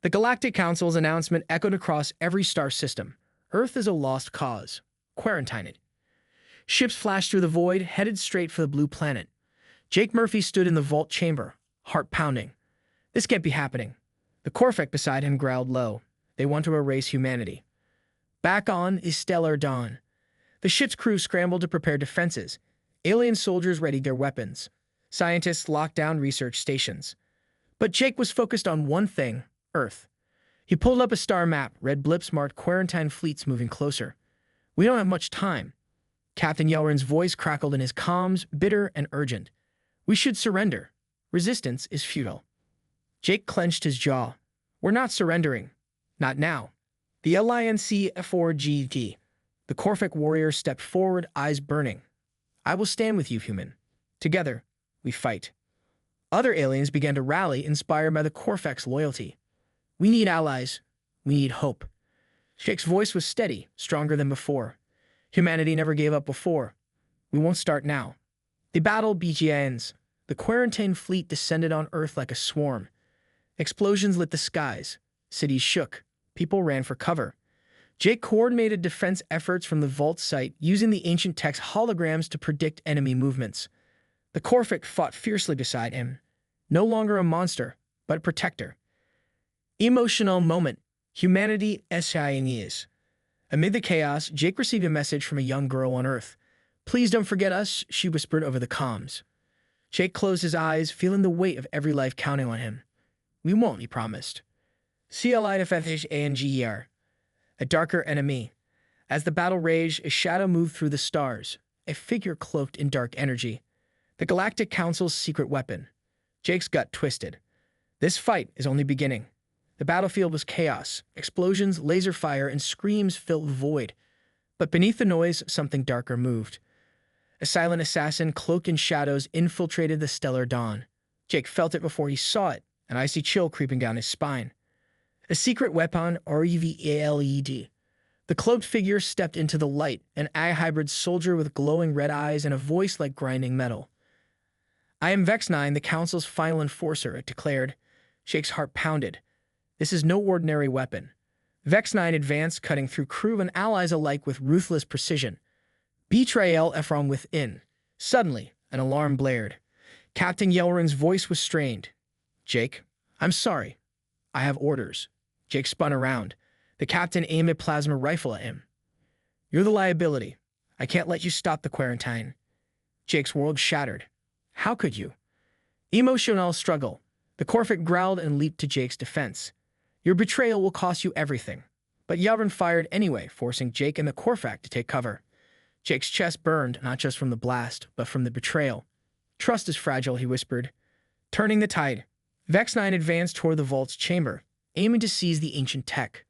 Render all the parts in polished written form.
The Galactic Council's announcement echoed across every star system. Earth is a lost cause. Quarantine it. Ships flashed through the void, headed straight for the blue planet. Jake Murphy stood in the vault chamber, heart pounding. This can't be happening. The Corvette beside him growled low. They want to erase humanity. Back on is Stellar Dawn. The ship's crew scrambled to prepare defenses. Alien soldiers readied their weapons. Scientists locked down research stations. But Jake was focused on one thing, Earth. He pulled up a star map. Red blips marked quarantine fleets moving closer. We don't have much time. Captain Yelrin's voice crackled in his comms, bitter and urgent. We should surrender. Resistance is futile. Jake clenched his jaw. We're not surrendering. Not now. The LINC-F4GT. The Corvette warrior stepped forward, eyes burning. I will stand with you, human. Together, we fight. Other aliens began to rally, inspired by the Corvette's loyalty. We need allies. We need hope. Jake's voice was steady, stronger than before. Humanity never gave up before. We won't start now. The battle begins. The quarantine fleet descended on Earth like a swarm. Explosions lit the skies. Cities shook. People ran for cover. Jake coordinated defense efforts from the vault site, using the ancient tech's holograms to predict enemy movements. The Corvette fought fiercely beside him. No longer a monster, but a protector. Emotional moment. Humanity SINEs. Amid the chaos, Jake received a message from a young girl on Earth. Please don't forget us, she whispered over the comms. Jake closed his eyes, feeling the weight of every life counting on him. We won't, he promised. CLIFFHANGER. A darker enemy. As the battle raged, a shadow moved through the stars, a figure cloaked in dark energy. The Galactic Council's secret weapon. Jake's gut twisted. This fight is only beginning. The battlefield was chaos. Explosions, laser fire, and screams filled the void. But beneath the noise, something darker moved. A silent assassin, cloaked in shadows, infiltrated the stellar dawn. Jake felt it before he saw it, an icy chill creeping down his spine. A secret weapon, REVALED. The cloaked figure stepped into the light, an AI-hybrid soldier with glowing red eyes and a voice like grinding metal. I am Vex-9, the Council's final enforcer, it declared. Jake's heart pounded. This is no ordinary weapon. Vex-9 advanced, cutting through crew and allies alike with ruthless precision. Betrayal from within. Suddenly, an alarm blared. Captain Yelrin's voice was strained. Jake, I'm sorry. I have orders. Jake spun around. The captain aimed a plasma rifle at him. You're the liability. I can't let you stop the quarantine. Jake's world shattered. How could you? Emotional struggle. The Corvette growled and leaped to Jake's defense. Your betrayal will cost you everything. But Yelrin fired anyway, forcing Jake and the Corvette to take cover. Jake's chest burned, not just from the blast, but from the betrayal. Trust is fragile, he whispered. Turning the tide. Vex-9 advanced toward the vault's chamber, aiming to seize the ancient tech.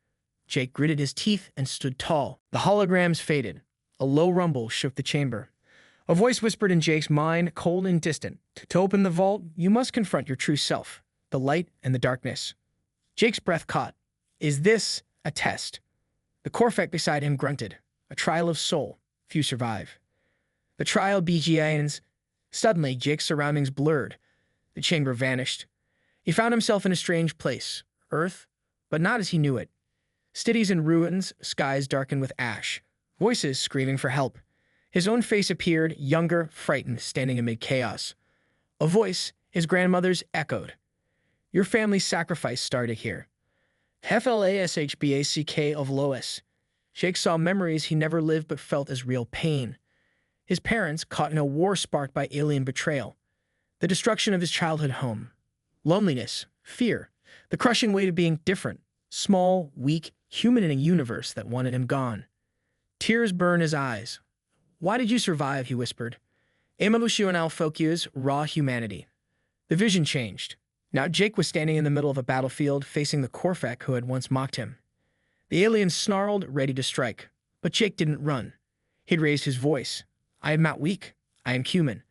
Jake gritted his teeth and stood tall. The holograms faded. A low rumble shook the chamber. A voice whispered in Jake's mind, cold and distant. To open the vault, you must confront your true self, the light and the darkness. Jake's breath caught. Is this a test? The Corvette beside him grunted. A trial of soul. Few survive. The trial begins. Suddenly, Jake's surroundings blurred. The chamber vanished. He found himself in a strange place. Earth, but not as he knew it. Cities in ruins, skies darkened with ash. Voices screaming for help. His own face appeared, younger, frightened, standing amid chaos. A voice, his grandmother's, echoed. Your family's sacrifice started here. FLASHBACK of Lois. Jake saw memories he never lived but felt as real pain. His parents caught in a war sparked by alien betrayal. The destruction of his childhood home. Loneliness, fear, the crushing weight of being different, small, weak, human in a universe that wanted him gone. Tears burned his eyes. Why did you survive, he whispered. Emotional focus, raw humanity. The vision changed. Now Jake was standing in the middle of a battlefield, facing the Corvette who had once mocked him. The alien snarled, ready to strike. But Jake didn't run. He'd raised his voice. I am not weak. I am human.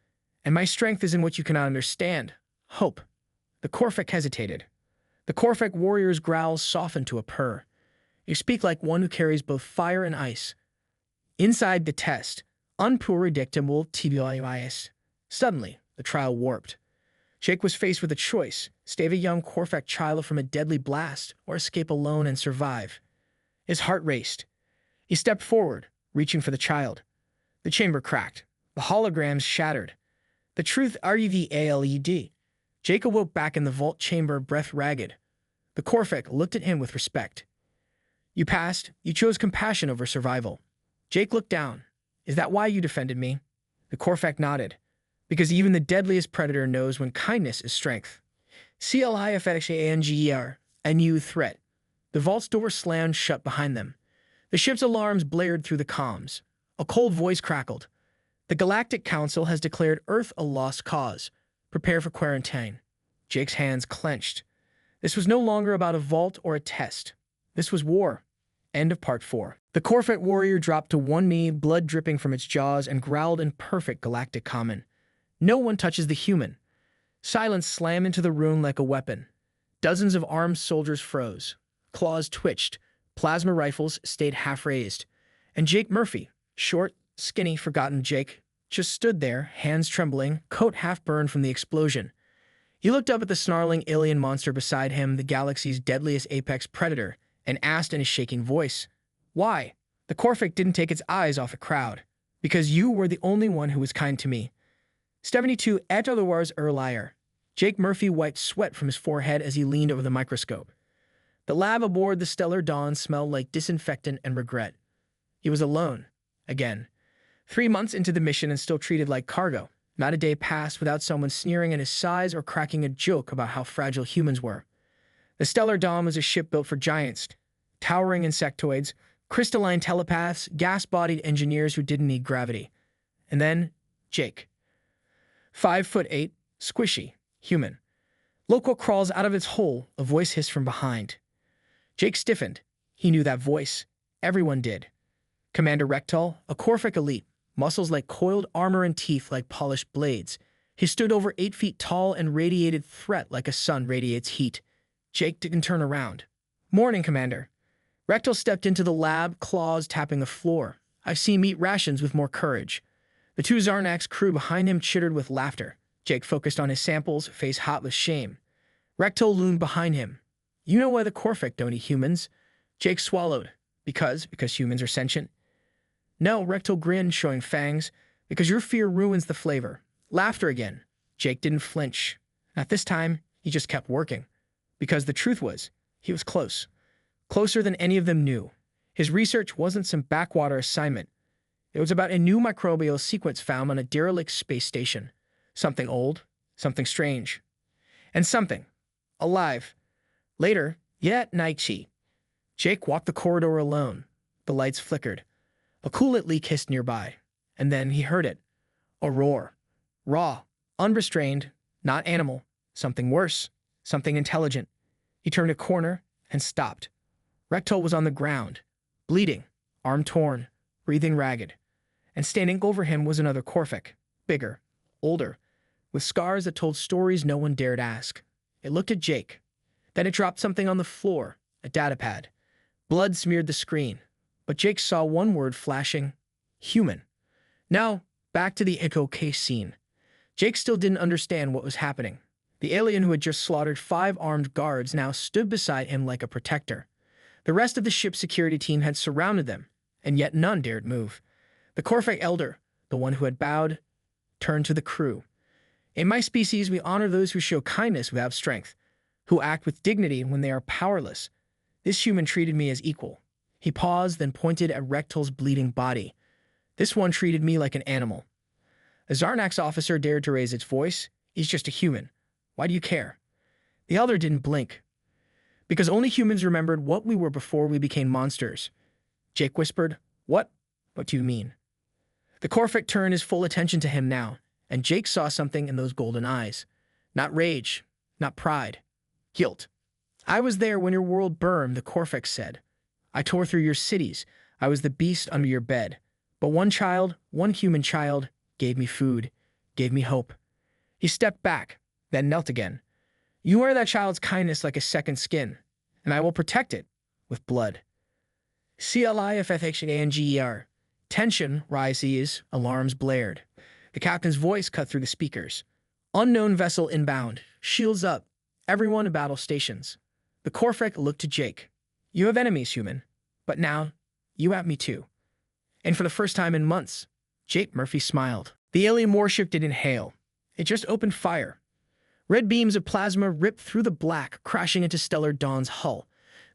And my strength is in what you cannot understand. Hope. The Corvette hesitated. The Corvette warrior's growls softened to a purr. You speak like one who carries both fire and ice. Inside the test, unpredictable TBIS. Suddenly, the trial warped. Jake was faced with a choice: save a young Corvac child from a deadly blast, or escape alone and survive. His heart raced. He stepped forward, reaching for the child. The chamber cracked. The holograms shattered. The truth RUVALED. Jake awoke back in the vault chamber, breath ragged. The Corvac looked at him with respect. You passed. You chose compassion over survival. Jake looked down. Is that why you defended me? The Corvac nodded. Because even the deadliest predator knows when kindness is strength. CLIFXANGER, a new threat. The vault's door slammed shut behind them. The ship's alarms blared through the comms. A cold voice crackled. The Galactic Council has declared Earth a lost cause. Prepare for quarantine. Jake's hands clenched. This was no longer about a vault or a test. This was war. End of part 4. The Corvac warrior dropped to one knee, blood dripping from its jaws, and growled in perfect galactic common. No one touches the human. Silence slammed into the room like a weapon. Dozens of armed soldiers froze. Claws twitched. Plasma rifles stayed half-raised. And Jake Murphy, short, skinny, forgotten Jake, just stood there, hands trembling, coat half-burned from the explosion. He looked up at the snarling alien monster beside him, the galaxy's deadliest apex predator, and asked in a shaking voice, Why? The Corvac didn't take its eyes off the crowd. Because you were the only one who was kind to me. 72 et otherwise liar. Jake Murphy wiped sweat from his forehead as he leaned over the microscope. The lab aboard the Stellar Dawn smelled like disinfectant and regret. He was alone. Again. 3 months into the mission and still treated like cargo. Not a day passed without someone sneering at his size or cracking a joke about how fragile humans were. The Stellar Dawn was a ship built for giants, towering insectoids, crystalline telepaths, gas-bodied engineers who didn't need gravity. And then, Jake. 5'8", squishy, human. Loco crawls out of its hole, a voice hissed from behind. Jake stiffened. He knew that voice. Everyone did. Commander Rectal, a Corvac elite, muscles like coiled armor and teeth like polished blades. He stood over 8 feet tall and radiated threat like a sun radiates heat. Jake didn't turn around. Morning, Commander. Rectal stepped into the lab, claws tapping the floor. I've seen meat rations with more courage. The 2 Zarnax crew behind him chittered with laughter. Jake focused on his samples, face hot with shame. Rectal loomed behind him. You know why the Corvac don't eat humans? Jake swallowed. Because humans are sentient? No, Rectal grinned, showing fangs. Because your fear ruins the flavor. Laughter again. Jake didn't flinch. Not this time. He just kept working. Because the truth was, he was close. Closer than any of them knew. His research wasn't some backwater assignment. It was about a new microbial sequence found on a derelict space station. Something old, something strange. And something alive. Later, yet Naichi. Jake walked the corridor alone. The lights flickered. A coolant leak hissed nearby. And then he heard it. A roar. Raw, unrestrained, not animal. Something worse. Something intelligent. He turned a corner and stopped. Rectal was on the ground, bleeding, arm torn, breathing ragged. And standing over him was another Corvac, bigger, older, with scars that told stories no one dared ask. It looked at Jake. Then it dropped something on the floor, a datapad. Blood smeared the screen, but Jake saw one word flashing: human. Now, back to the echo case scene. Jake still didn't understand what was happening. The alien who had just slaughtered 5 armed guards now stood beside him like a protector. The rest of the ship's security team had surrounded them, and yet none dared move. The Corvac elder, the one who had bowed, turned to the crew. In my species, we honor those who show kindness without strength, who act with dignity when they are powerless. This human treated me as equal. He paused, then pointed at Rectal's bleeding body. This one treated me like an animal. A Zarnax officer dared to raise its voice. He's just a human. Why do you care? The elder didn't blink. Because only humans remembered what we were before we became monsters. Jake whispered, What? What do you mean? The Corvac turned his full attention to him now, and Jake saw something in those golden eyes. Not rage, not pride. Guilt. I was there when your world burned, the Corvac said. I tore through your cities. I was the beast under your bed. But one child, one human child, gave me food, gave me hope. He stepped back, then knelt again. You wear that child's kindness like a second skin, and I will protect it with blood. CLIFXANGER. Tension rises, alarms blared. The captain's voice cut through the speakers. Unknown vessel inbound. Shields up. Everyone in battle stations. The Corfec looked to Jake. You have enemies, human. But now, you have me too. And for the first time in months, Jake Murphy smiled. The alien warship didn't hail. It just opened fire. Red beams of plasma ripped through the black, crashing into Stellar Dawn's hull.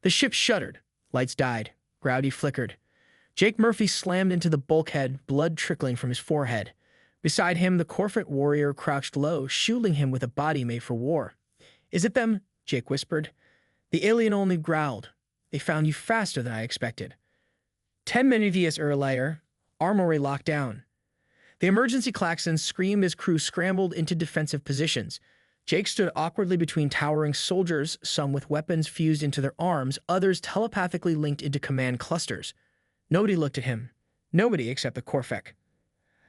The ship shuddered. Lights died. Gravity flickered. Jake Murphy slammed into the bulkhead, blood trickling from his forehead. Beside him, the Corfec warrior crouched low, shielding him with a body made for war. Is it them? Jake whispered. The alien only growled. They found you faster than I expected. 10 minutes earlier, armory locked down. The emergency klaxons screamed as crew scrambled into defensive positions. Jake stood awkwardly between towering soldiers, some with weapons fused into their arms, others telepathically linked into command clusters. Nobody looked at him. Nobody except the Corfec.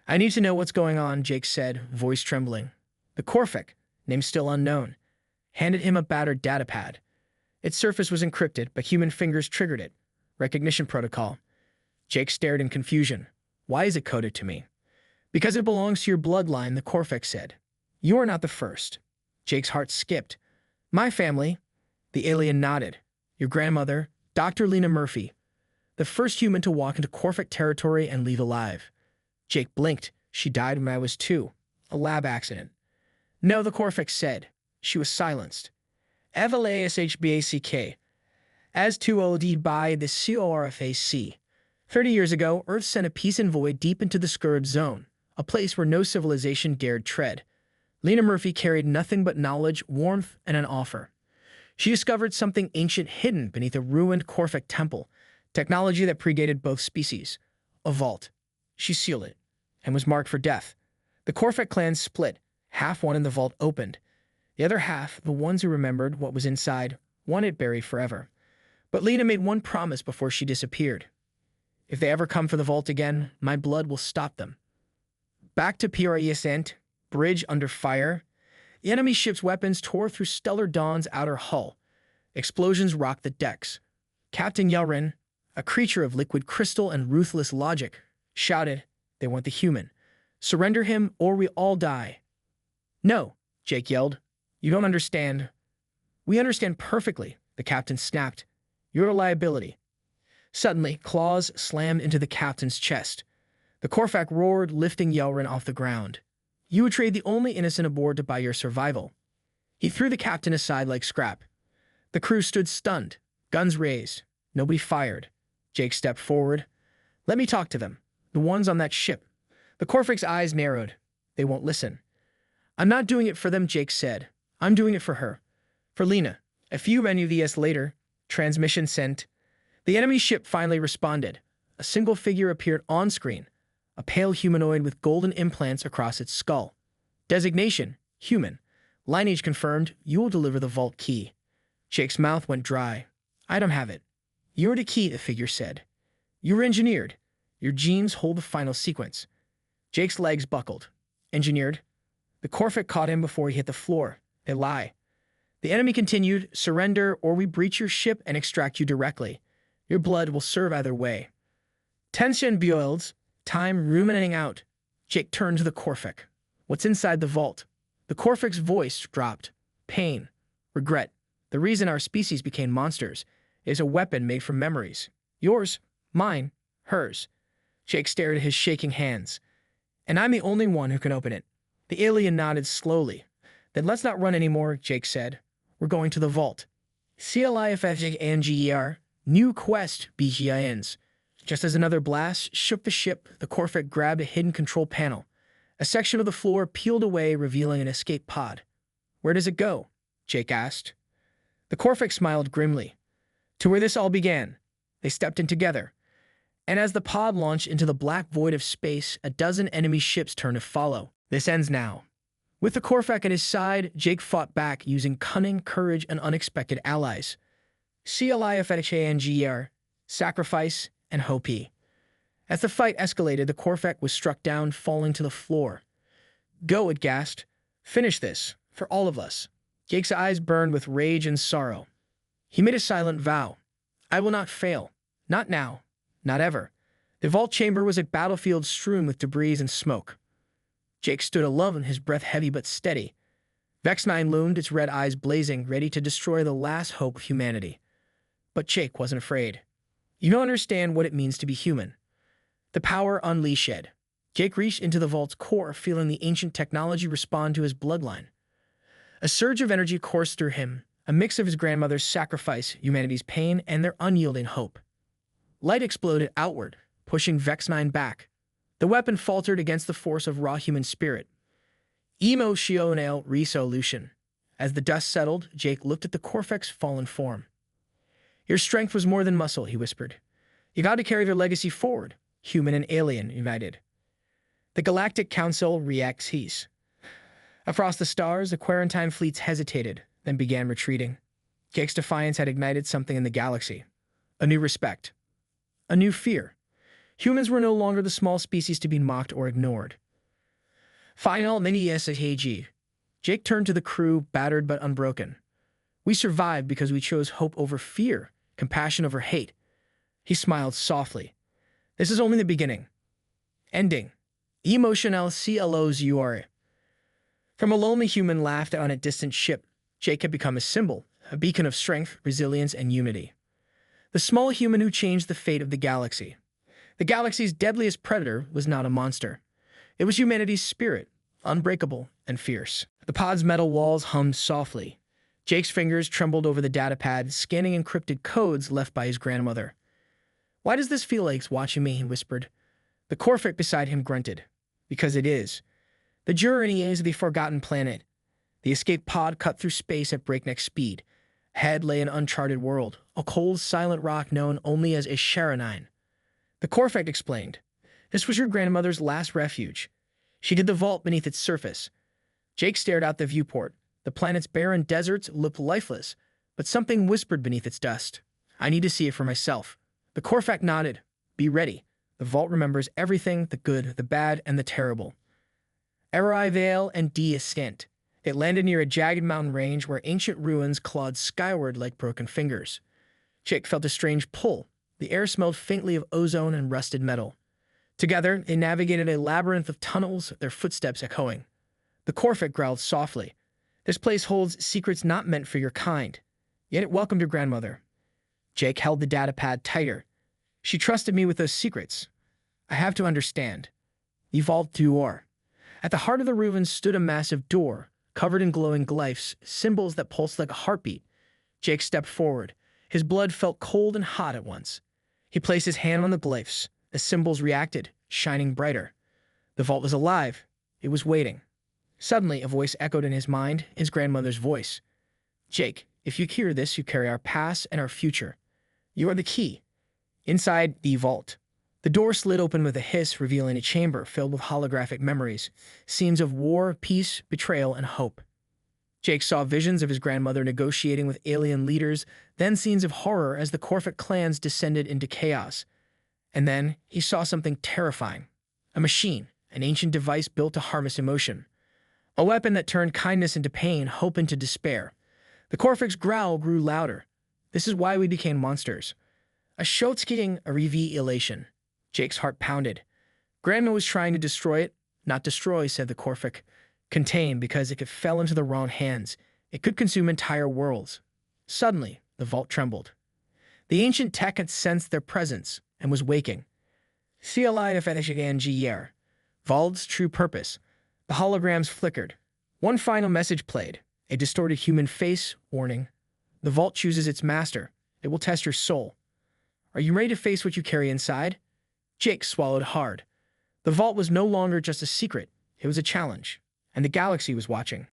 I need to know what's going on, Jake said, voice trembling. The Corfec, name still unknown, handed him a battered datapad. Its surface was encrypted, but human fingers triggered it. Recognition protocol. Jake stared in confusion. Why is it coded to me? Because it belongs to your bloodline, the Corfec said. You are not the first. Jake's heart skipped. My family. The alien nodded. Your grandmother, Dr. Lena Murphy. The first human to walk into Corfec territory and leave alive. Jake blinked. She died when I was 2. A lab accident. No, the Corfec said. She was silenced. HFY as 2OD by the CORFAC. 30 years ago, Earth sent a peace envoy deep into the Scourge Zone, a place where no civilization dared tread. Lena Murphy carried nothing but knowledge, warmth, and an offer. She discovered something ancient hidden beneath a ruined Corfec temple, technology that predated both species. A vault. She sealed it, and was marked for death. The Corfec clan split. Half wanted the vault opened. The other half, the ones who remembered what was inside, wanted it buried forever. But Lena made one promise before she disappeared. If they ever come for the vault again, my blood will stop them. Back to Ascent, bridge under fire. The enemy ship's weapons tore through Stellar Dawn's outer hull. Explosions rocked the decks. Captain Yelrin, a creature of liquid crystal and ruthless logic, shouted, they want the human. Surrender him or we all die. No, Jake yelled. You don't understand. We understand perfectly, the captain snapped. You're a liability. Suddenly, claws slammed into the captain's chest. The Corfec roared, lifting Yelrin off the ground. You betrayed the only innocent aboard to buy your survival. He threw the captain aside like scrap. The crew stood stunned, guns raised. Nobody fired. Jake stepped forward. Let me talk to them. The ones on that ship. The Corfec's eyes narrowed. They won't listen. I'm not doing it for them, Jake said. I'm doing it for her. For Lena. A few minutes later, transmission sent. The enemy ship finally responded. A single figure appeared on screen. A pale humanoid with golden implants across its skull. Designation, human. Lineage confirmed, you will deliver the vault key. Jake's mouth went dry. I don't have it. You're the key, the figure said. You were engineered. Your genes hold the final sequence. Jake's legs buckled. Engineered? The Corfec caught him before he hit the floor. They lie. The enemy continued, surrender or we breach your ship and extract you directly. Your blood will serve either way. Tension builds. Time ruminating out. Jake turned to the Corfec. What's inside the vault? The Corfec's voice dropped. Pain. Regret. The reason our species became monsters is a weapon made from memories. Yours, mine, hers. Jake stared at his shaking hands. And I'm the only one who can open it. The alien nodded slowly. Then let's not run anymore, Jake said. We're going to the vault. CLIFFANGER. New quest, begins. Just as another blast shook the ship, the Corfec grabbed a hidden control panel. A section of the floor peeled away, revealing an escape pod. Where does it go? Jake asked. The Corfec smiled grimly. To where this all began. They stepped in together. And as the pod launched into the black void of space, a dozen enemy ships turned to follow. This ends now. With the Corfec at his side, Jake fought back using cunning, courage, and unexpected allies. CLIFFANGER. Sacrifice and hope. As the fight escalated, the Corfec was struck down, falling to the floor. Go, it gasped. Finish this, for all of us. Jake's eyes burned with rage and sorrow. He made a silent vow. I will not fail. Not now. Not ever. The vault chamber was a battlefield strewn with debris and smoke. Jake stood alone, his breath heavy but steady. Vex-9 loomed, its red eyes blazing, ready to destroy the last hope of humanity. But Jake wasn't afraid. You don't understand what it means to be human. The power unleashed. Jake reached into the vault's core, feeling the ancient technology respond to his bloodline. A surge of energy coursed through him, a mix of his grandmother's sacrifice, humanity's pain, and their unyielding hope. Light exploded outward, pushing Vex-9 back. The weapon faltered against the force of raw human spirit. Emotional resolution. As the dust settled, Jake looked at the Corfec's fallen form. Your strength was more than muscle, he whispered. You got to carry their legacy forward, human and alien united. The Galactic Council reacts he's. Across the stars, the quarantine fleets hesitated, then began retreating. Jake's defiance had ignited something in the galaxy. A new respect. A new fear. Humans were no longer the small species to be mocked or ignored. Final mini-SHG. Jake turned to the crew, battered but unbroken. We survived because we chose hope over fear, compassion over hate. He smiled softly. This is only the beginning. Ending. Emotional CLOs you are. From a lonely human laughed on a distant ship, Jake had become a symbol, a beacon of strength, resilience, and unity. The small human who changed the fate of the galaxy. The galaxy's deadliest predator was not a monster. It was humanity's spirit, unbreakable and fierce. The pod's metal walls hummed softly. Jake's fingers trembled over the datapad, scanning encrypted codes left by his grandmother. Why does this feel like it's watching me? He whispered. The Corfec beside him grunted. Because it is. The journey is the forgotten planet. The escape pod cut through space at breakneck speed. Ahead lay an uncharted world, a cold, silent rock known only as Isharanine. The Corfec explained. This was your grandmother's last refuge. She did the vault beneath its surface. Jake stared out the viewport. The planet's barren deserts looked lifeless, but something whispered beneath its dust. I need to see it for myself. The Corfec nodded. Be ready. The vault remembers everything, the good, the bad, and the terrible. Arrival and descent. It landed near a jagged mountain range where ancient ruins clawed skyward like broken fingers. Jake felt a strange pull. The air smelled faintly of ozone and rusted metal. Together, they navigated a labyrinth of tunnels, their footsteps echoing. The Corfec growled softly. This place holds secrets not meant for your kind. Yet it welcomed your grandmother. Jake held the datapad tighter. She trusted me with those secrets. I have to understand. The vault d'or. At the heart of the ruins stood a massive door, covered in glowing glyphs, symbols that pulsed like a heartbeat. Jake stepped forward. His blood felt cold and hot at once. He placed his hand on the glyphs. The symbols reacted, shining brighter. The vault was alive. It was waiting. Suddenly, a voice echoed in his mind, his grandmother's voice. Jake, if you hear this, you carry our past and our future. You are the key. Inside the vault. The door slid open with a hiss, revealing a chamber filled with holographic memories, scenes of war, peace, betrayal, and hope. Jake saw visions of his grandmother negotiating with alien leaders, then scenes of horror as the Corfec clans descended into chaos. And then he saw something terrifying. A machine, an ancient device built to harness emotion. A weapon that turned kindness into pain, hope into despair. The Corfec's growl grew louder. This is why we became monsters. A Shotskiting, a revelation. Jake's heart pounded. Grandma was trying to destroy it. Not destroy, said the Corfec. Contain, because if it fell into the wrong hands, it could consume entire worlds. Suddenly, the vault trembled. The ancient tech had sensed their presence and was waking. CLI to Fetishagangir. Vault's true purpose. The holograms flickered. One final message played. A distorted human face, warning. The vault chooses its master. It will test your soul. Are you ready to face what you carry inside? Jake swallowed hard. The vault was no longer just a secret. It was a challenge. And the galaxy was watching.